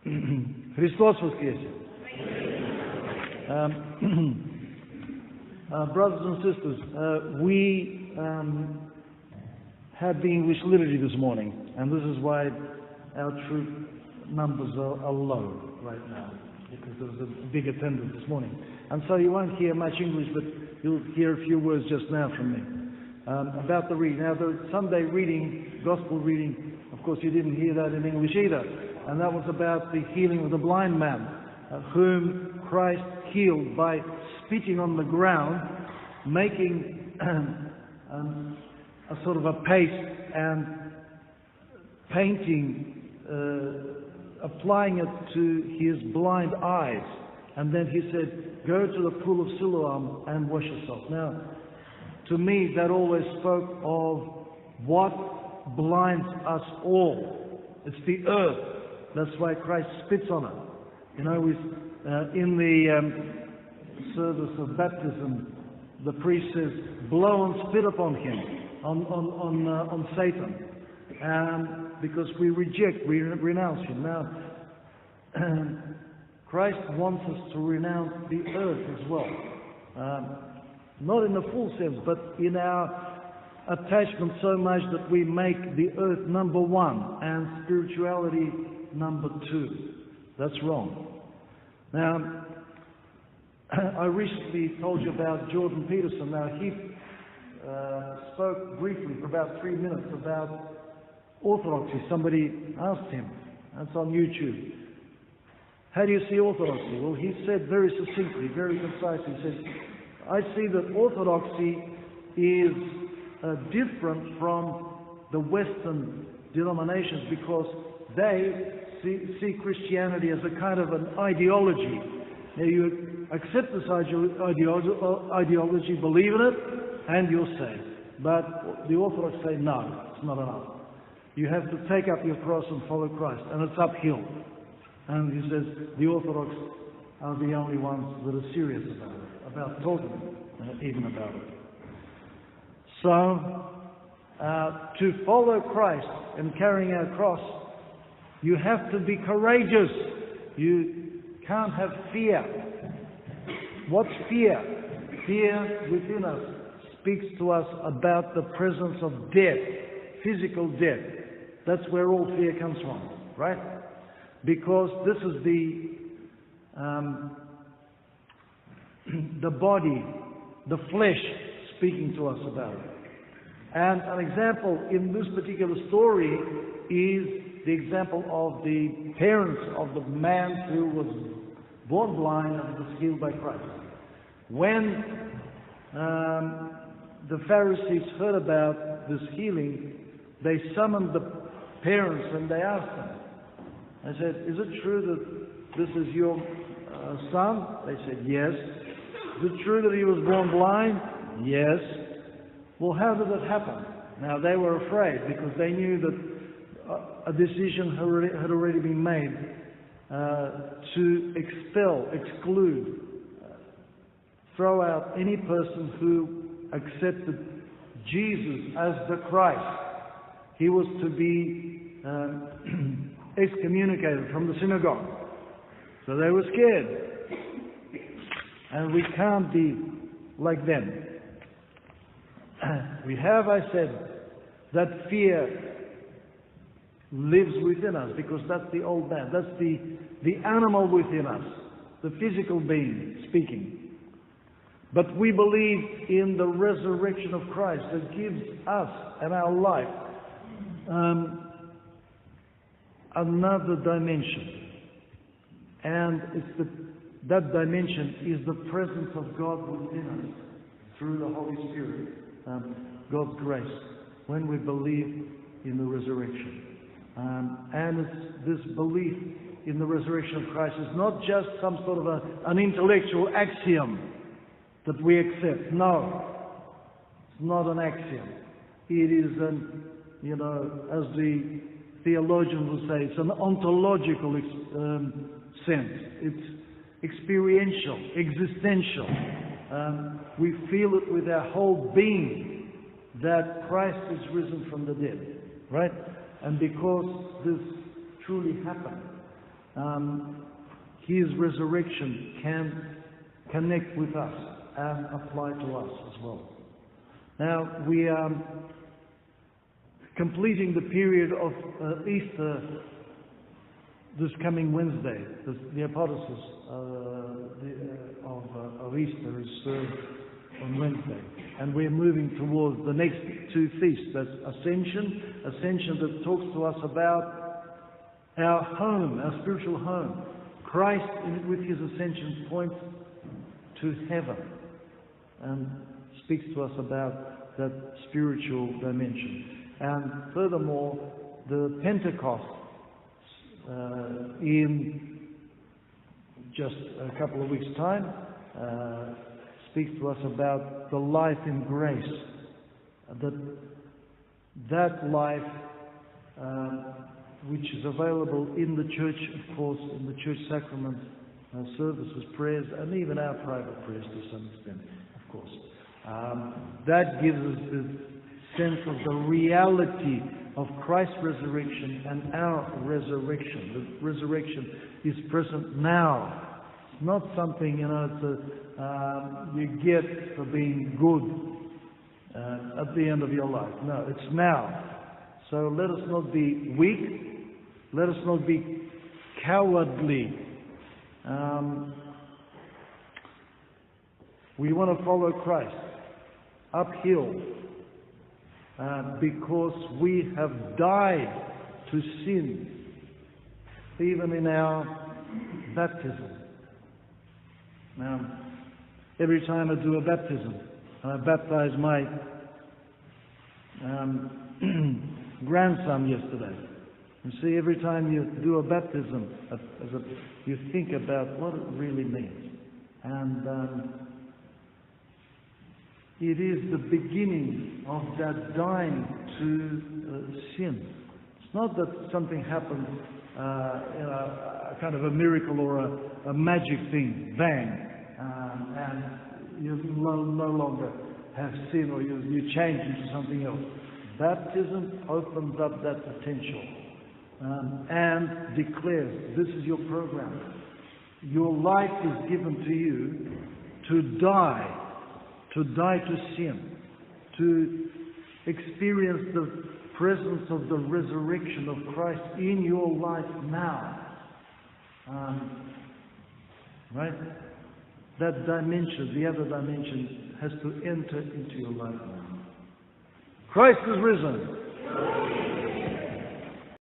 Христос воскресе! Brothers and sisters, we had the English liturgy this morning, and this is why our troop numbers are low right now, because there was a big attendance this morning. And so you won't hear much English, but you'll hear a few words just now from me about the reading. Now, the Sunday reading, Gospel reading, of course you didn't hear that in English either, and that was about the healing of the blind man, whom Christ healed by spitting on the ground, making a sort of a paste and painting, applying it to his blind eyes. And then he said, go to the pool of Siloam and wash yourself. Now, to me, that always spoke of what blinds us all. It's the earth. That's why Christ spits on it. You know, in the service of baptism, the priest says, blow and spit upon him, on Satan, because we reject, we renounce him. Now, Christ wants us to renounce the earth as well. Not in the full sense, but in our attachment so much that we make the earth number one and spirituality number two. That's wrong. Now, I recently told you about Jordan Peterson. Now, he spoke briefly for about 3 minutes about orthodoxy. Somebody asked him, that's on YouTube, how do you see orthodoxy? Well, he said very succinctly, very concisely, he said, I see that orthodoxy is different from the Western denominations because they see Christianity as a kind of an ideology. Now, you accept this ideology, believe in it, and you're saved. But the Orthodox say, no, it's not enough. You have to take up your cross and follow Christ, and it's uphill. And he says, the Orthodox are the only ones that are serious about talking even about it. So, to follow Christ and carrying our cross, you have to be courageous. You can't have fear. What's fear? Fear within us speaks to us about the presence of death, physical death. That's where all fear comes from, right? Because this is the body, the flesh speaking to us about it. And an example in this particular story is the example of the parents of the man who was born blind and was healed by Christ. When the Pharisees heard about this healing, they summoned the parents and they asked them. They said, is it true that this is your son? They said, yes. Is it true that he was born blind? Yes. Well, how did it happen? Now, they were afraid because they knew that a decision had already been made to expel, exclude, throw out any person who accepted Jesus as the Christ. He was to be excommunicated from the synagogue. So they were scared. And we can't be like them. We have, I said, that fear lives within us because that's the old man. That's the animal within us, the physical being speaking. But we believe in the resurrection of Christ that gives us and our life another dimension. And that dimension is the presence of God within us through the Holy Spirit, God's grace, when we believe in the resurrection. And it's this belief in the resurrection of Christ is not just some sort of an intellectual axiom that we accept. No, it's not an axiom. It is as the theologians would say, it's an ontological sense. It's experiential, existential. We feel it with our whole being that Christ is risen from the dead, right? And because this truly happened, His resurrection can connect with us and apply to us as well. Now, we are completing the period of Easter this coming Wednesday. The apodosis of Easter is served on Wednesday. And we're moving towards the next two feasts. That's Ascension that talks to us about our home, our spiritual home. Christ, with his ascension, points to heaven and speaks to us about that spiritual dimension. And furthermore, the Pentecost in just a couple of weeks' time speaks to us about the life in grace. That life which is available in the church, of course, in the church sacrament services, prayers, and even our private prayers to some extent, of course. That gives us the sense of the reality of Christ's resurrection and our resurrection. The resurrection is present now. It's not something, you get for being good at the end of your life. No, it's now. So let us not be weak. Let us not be cowardly. We want to follow Christ uphill because we have died to sin, even in our baptism. Now, every time I do a baptism, and I baptized my grandson yesterday. You see, every time you do a baptism, you think about what it really means. And it is the beginning of that dying to sin. It's not that something happened, a kind of a miracle or a magic thing, bang, and you no longer have sin, or you change into something else. Baptism opens up that potential and declares, this is your program. Your life is given to you to die to sin, to experience the presence of the resurrection of Christ in your life now. Right? That dimension, the other dimension, has to enter into your life now. Christ is risen.